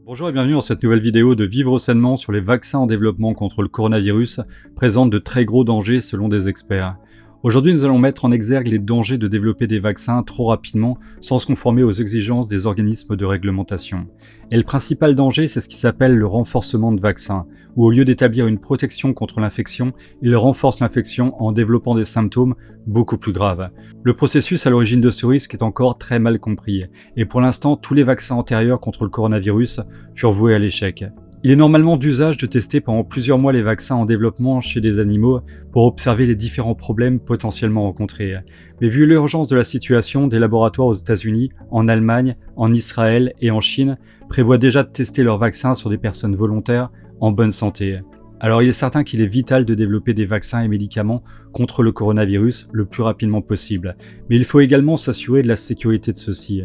Bonjour et bienvenue dans cette nouvelle vidéo de Vivre sainement sur les vaccins en développement contre le coronavirus présentent de très gros dangers selon des experts. Aujourd'hui, nous allons mettre en exergue les dangers de développer des vaccins trop rapidement sans se conformer aux exigences des organismes de réglementation. Et le principal danger, c'est ce qui s'appelle le renforcement de vaccins, où au lieu d'établir une protection contre l'infection, il renforce l'infection en développant des symptômes beaucoup plus graves. Le processus à l'origine de ce risque est encore très mal compris, et pour l'instant, tous les vaccins antérieurs contre le coronavirus furent voués à l'échec. Il est normalement d'usage de tester pendant plusieurs mois les vaccins en développement chez des animaux pour observer les différents problèmes potentiellement rencontrés. Mais vu l'urgence de la situation, des laboratoires aux États-Unis, en Allemagne, en Israël et en Chine prévoient déjà de tester leurs vaccins sur des personnes volontaires en bonne santé. Alors il est certain qu'il est vital de développer des vaccins et médicaments contre le coronavirus le plus rapidement possible, mais il faut également s'assurer de la sécurité de ceux-ci.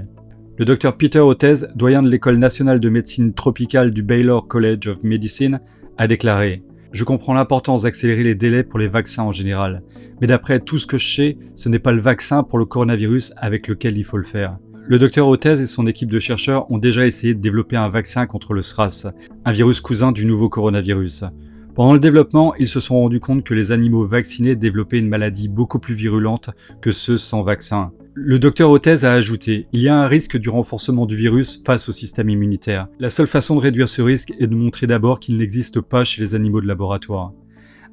Le Dr Peter Hotez, doyen de l'École nationale de médecine tropicale du Baylor College of Medicine, a déclaré « Je comprends l'importance d'accélérer les délais pour les vaccins en général, mais d'après tout ce que je sais, ce n'est pas le vaccin pour le coronavirus avec lequel il faut le faire. » Le Dr Hotez et son équipe de chercheurs ont déjà essayé de développer un vaccin contre le SRAS, un virus cousin du nouveau coronavirus. Pendant le développement, ils se sont rendus compte que les animaux vaccinés développaient une maladie beaucoup plus virulente que ceux sans vaccin. Le docteur Hotez a ajouté « Il y a un risque du renforcement du virus face au système immunitaire. La seule façon de réduire ce risque est de montrer d'abord qu'il n'existe pas chez les animaux de laboratoire. »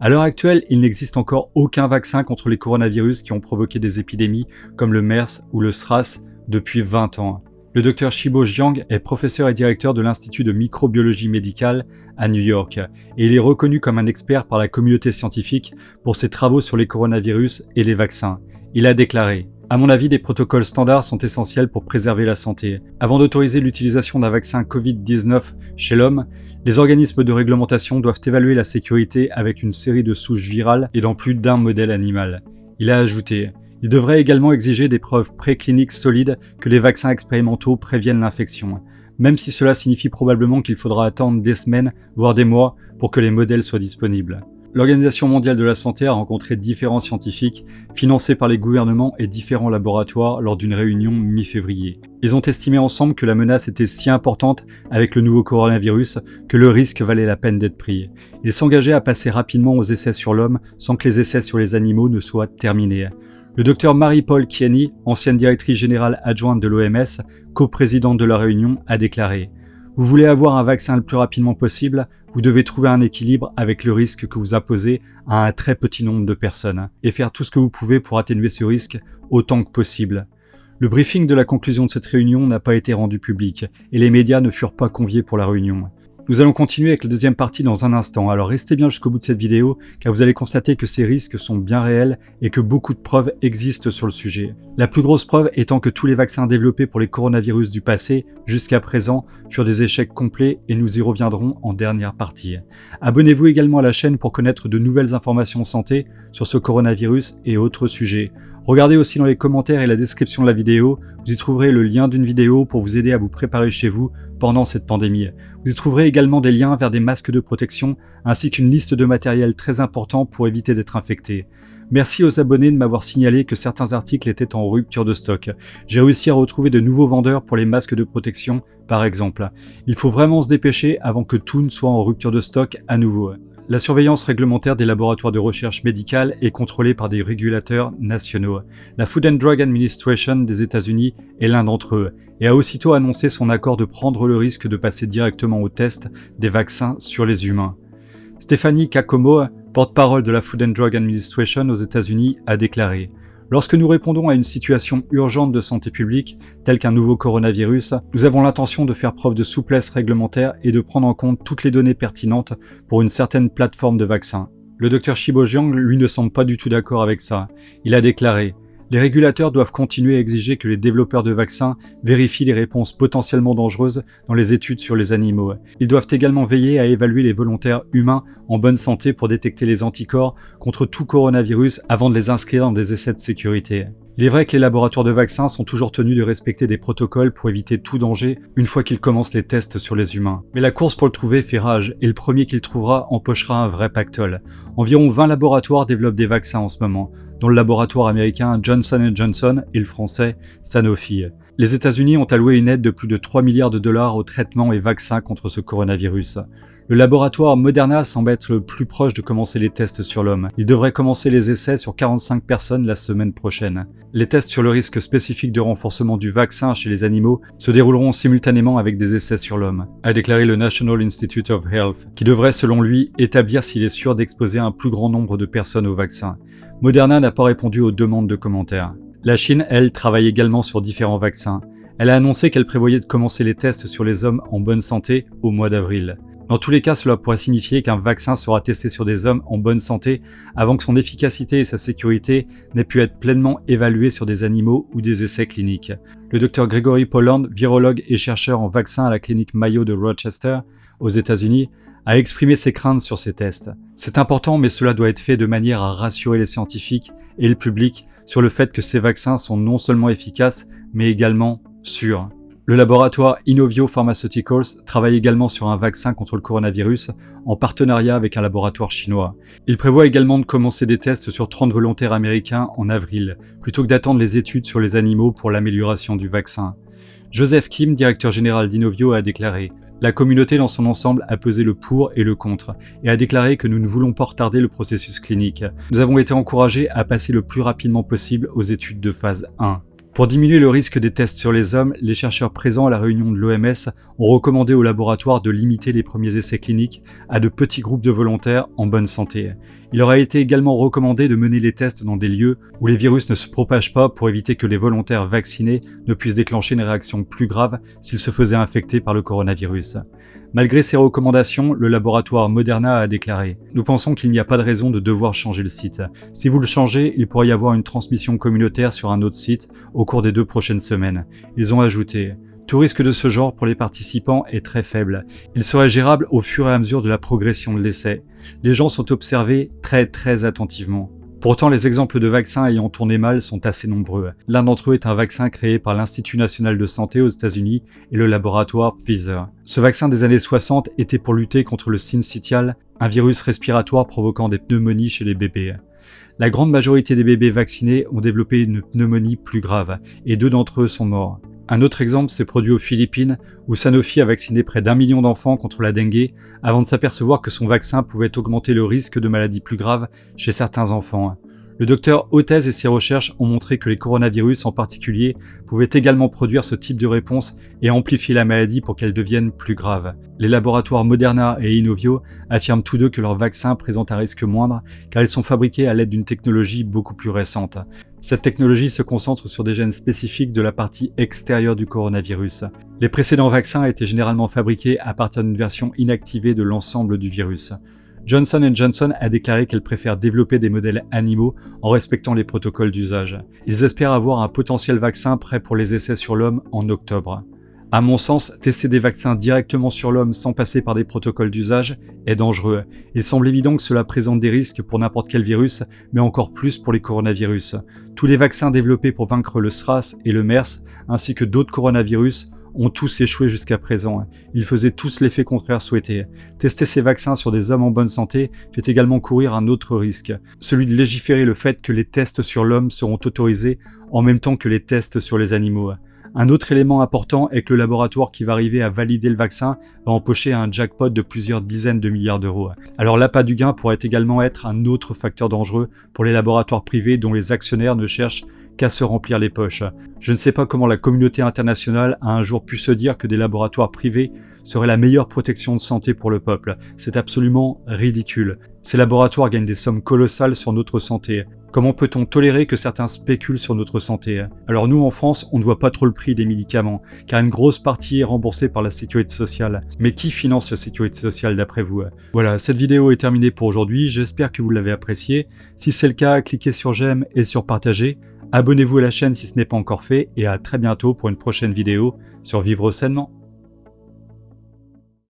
À l'heure actuelle, il n'existe encore aucun vaccin contre les coronavirus qui ont provoqué des épidémies comme le MERS ou le SRAS depuis 20 ans. Le Dr Shibo Jiang est professeur et directeur de l'Institut de microbiologie médicale à New York et il est reconnu comme un expert par la communauté scientifique pour ses travaux sur les coronavirus et les vaccins. Il a déclaré « À mon avis, des protocoles standards sont essentiels pour préserver la santé. Avant d'autoriser l'utilisation d'un vaccin Covid-19 chez l'homme, les organismes de réglementation doivent évaluer la sécurité avec une série de souches virales et dans plus d'un modèle animal. » Il a ajouté « Il devrait également exiger des preuves précliniques solides que les vaccins expérimentaux préviennent l'infection, même si cela signifie probablement qu'il faudra attendre des semaines, voire des mois, pour que les modèles soient disponibles. » L'Organisation mondiale de la santé a rencontré différents scientifiques financés par les gouvernements et différents laboratoires lors d'une réunion mi-février. Ils ont estimé ensemble que la menace était si importante avec le nouveau coronavirus que le risque valait la peine d'être pris. Ils s'engageaient à passer rapidement aux essais sur l'homme sans que les essais sur les animaux ne soient terminés. Le Dr Marie-Paul Kiani, ancienne directrice générale adjointe de l'OMS, coprésidente de la réunion, a déclaré « Vous voulez avoir un vaccin le plus rapidement possible, vous devez trouver un équilibre avec le risque que vous imposez à un très petit nombre de personnes et faire tout ce que vous pouvez pour atténuer ce risque autant que possible. » Le briefing de la conclusion de cette réunion n'a pas été rendu public et les médias ne furent pas conviés pour la réunion. Nous allons continuer avec la deuxième partie dans un instant, alors restez bien jusqu'au bout de cette vidéo car vous allez constater que ces risques sont bien réels et que beaucoup de preuves existent sur le sujet. La plus grosse preuve étant que tous les vaccins développés pour les coronavirus du passé, jusqu'à présent, furent des échecs complets et nous y reviendrons en dernière partie. Abonnez-vous également à la chaîne pour connaître de nouvelles informations santé sur ce coronavirus et autres sujets. Regardez aussi dans les commentaires et la description de la vidéo, vous y trouverez le lien d'une vidéo pour vous aider à vous préparer chez vous pendant cette pandémie. Vous y trouverez également des liens vers des masques de protection ainsi qu'une liste de matériel très important pour éviter d'être infecté. Merci aux abonnés de m'avoir signalé que certains articles étaient en rupture de stock. J'ai réussi à retrouver de nouveaux vendeurs pour les masques de protection, par exemple. Il faut vraiment se dépêcher avant que tout ne soit en rupture de stock à nouveau. La surveillance réglementaire des laboratoires de recherche médicale est contrôlée par des régulateurs nationaux. La Food and Drug Administration des États-Unis est l'un d'entre eux et a aussitôt annoncé son accord de prendre le risque de passer directement au test des vaccins sur les humains. Stephanie Kakomo, porte-parole de la Food and Drug Administration aux États-Unis, a déclaré « Lorsque nous répondons à une situation urgente de santé publique, telle qu'un nouveau coronavirus, nous avons l'intention de faire preuve de souplesse réglementaire et de prendre en compte toutes les données pertinentes pour une certaine plateforme de vaccins. » Le Dr Shibo Jiang, lui, ne semble pas du tout d'accord avec ça. Il a déclaré « Les régulateurs doivent continuer à exiger que les développeurs de vaccins vérifient les réponses potentiellement dangereuses dans les études sur les animaux. Ils doivent également veiller à évaluer les volontaires humains en bonne santé pour détecter les anticorps contre tout coronavirus avant de les inscrire dans des essais de sécurité. Il est vrai que les laboratoires de vaccins sont toujours tenus de respecter des protocoles pour éviter tout danger une fois qu'ils commencent les tests sur les humains. Mais la course pour le trouver fait rage et le premier qu'il trouvera empochera un vrai pactole. Environ 20 laboratoires développent des vaccins en ce moment, dont le laboratoire américain Johnson & Johnson et le français Sanofi. Les États-Unis ont alloué une aide de plus de 3 milliards de dollars aux traitements et vaccins contre ce coronavirus. Le laboratoire Moderna semble être le plus proche de commencer les tests sur l'homme. Il devrait commencer les essais sur 45 personnes la semaine prochaine. Les tests sur le risque spécifique de renforcement du vaccin chez les animaux se dérouleront simultanément avec des essais sur l'homme, a déclaré le National Institute of Health, qui devrait selon lui établir s'il est sûr d'exposer un plus grand nombre de personnes au vaccin. Moderna n'a pas répondu aux demandes de commentaires. La Chine, elle, travaille également sur différents vaccins. Elle a annoncé qu'elle prévoyait de commencer les tests sur les hommes en bonne santé au mois d'avril. Dans tous les cas, cela pourrait signifier qu'un vaccin sera testé sur des hommes en bonne santé avant que son efficacité et sa sécurité n'aient pu être pleinement évaluées sur des animaux ou des essais cliniques. Le Dr Gregory Poland, virologue et chercheur en vaccins à la clinique Mayo de Rochester, aux États-Unis, a exprimé ses craintes sur ces tests. C'est important, mais cela doit être fait de manière à rassurer les scientifiques et le public sur le fait que ces vaccins sont non seulement efficaces, mais également sûrs. Le laboratoire Inovio Pharmaceuticals travaille également sur un vaccin contre le coronavirus en partenariat avec un laboratoire chinois. Il prévoit également de commencer des tests sur 30 volontaires américains en avril, plutôt que d'attendre les études sur les animaux pour l'amélioration du vaccin. Joseph Kim, directeur général d'Inovio, a déclaré « La communauté dans son ensemble a pesé le pour et le contre et a déclaré que nous ne voulons pas retarder le processus clinique. Nous avons été encouragés à passer le plus rapidement possible aux études de phase 1. » Pour diminuer le risque des tests sur les hommes, les chercheurs présents à la réunion de l'OMS ont recommandé au laboratoire de limiter les premiers essais cliniques à de petits groupes de volontaires en bonne santé. Il leur a été également recommandé de mener les tests dans des lieux où les virus ne se propagent pas pour éviter que les volontaires vaccinés ne puissent déclencher une réaction plus grave s'ils se faisaient infecter par le coronavirus. Malgré ces recommandations, le laboratoire Moderna a déclaré « Nous pensons qu'il n'y a pas de raison de devoir changer le site. Si vous le changez, il pourrait y avoir une transmission communautaire sur un autre site au cours des 2 prochaines semaines. » Ils ont ajouté « Tout risque de ce genre pour les participants est très faible. Il serait gérable au fur et à mesure de la progression de l'essai. Les gens sont observés très attentivement. » Pourtant, les exemples de vaccins ayant tourné mal sont assez nombreux. L'un d'entre eux est un vaccin créé par l'Institut national de santé aux États-Unis et le laboratoire Pfizer. Ce vaccin des années 60 était pour lutter contre le syncytial, un virus respiratoire provoquant des pneumonies chez les bébés. La grande majorité des bébés vaccinés ont développé une pneumonie plus grave, et 2 d'entre eux sont morts. Un autre exemple s'est produit aux Philippines, où Sanofi a vacciné près d'1 million d'enfants contre la dengue, avant de s'apercevoir que son vaccin pouvait augmenter le risque de maladies plus graves chez certains enfants. Le docteur Hotez et ses recherches ont montré que les coronavirus en particulier pouvaient également produire ce type de réponse et amplifier la maladie pour qu'elle devienne plus grave. Les laboratoires Moderna et Inovio affirment tous deux que leurs vaccins présentent un risque moindre car ils sont fabriqués à l'aide d'une technologie beaucoup plus récente. Cette technologie se concentre sur des gènes spécifiques de la partie extérieure du coronavirus. Les précédents vaccins étaient généralement fabriqués à partir d'une version inactivée de l'ensemble du virus. Johnson & Johnson a déclaré qu'elle préfère développer des modèles animaux en respectant les protocoles d'usage. Ils espèrent avoir un potentiel vaccin prêt pour les essais sur l'homme en octobre. À mon sens, tester des vaccins directement sur l'homme sans passer par des protocoles d'usage est dangereux. Il semble évident que cela présente des risques pour n'importe quel virus, mais encore plus pour les coronavirus. Tous les vaccins développés pour vaincre le SRAS et le MERS, ainsi que d'autres coronavirus, ont tous échoué jusqu'à présent. Ils faisaient tous l'effet contraire souhaité. Tester ces vaccins sur des hommes en bonne santé fait également courir un autre risque, celui de légiférer le fait que les tests sur l'homme seront autorisés en même temps que les tests sur les animaux. Un autre élément important est que le laboratoire qui va arriver à valider le vaccin va empocher un jackpot de plusieurs dizaines de milliards d'euros. Alors l'appât du gain pourrait également être un autre facteur dangereux pour les laboratoires privés dont les actionnaires ne cherchent qu'à se remplir les poches. Je ne sais pas comment la communauté internationale a un jour pu se dire que des laboratoires privés seraient la meilleure protection de santé pour le peuple. C'est absolument ridicule. Ces laboratoires gagnent des sommes colossales sur notre santé. Comment peut-on tolérer que certains spéculent sur notre santé? Alors nous, en France, on ne voit pas trop le prix des médicaments, car une grosse partie est remboursée par la sécurité sociale. Mais qui finance la sécurité sociale d'après vous? Voilà, cette vidéo est terminée pour aujourd'hui, j'espère que vous l'avez appréciée. Si c'est le cas, cliquez sur j'aime et sur partager. Abonnez-vous à la chaîne si ce n'est pas encore fait, et à très bientôt pour une prochaine vidéo sur Vivre Sainement.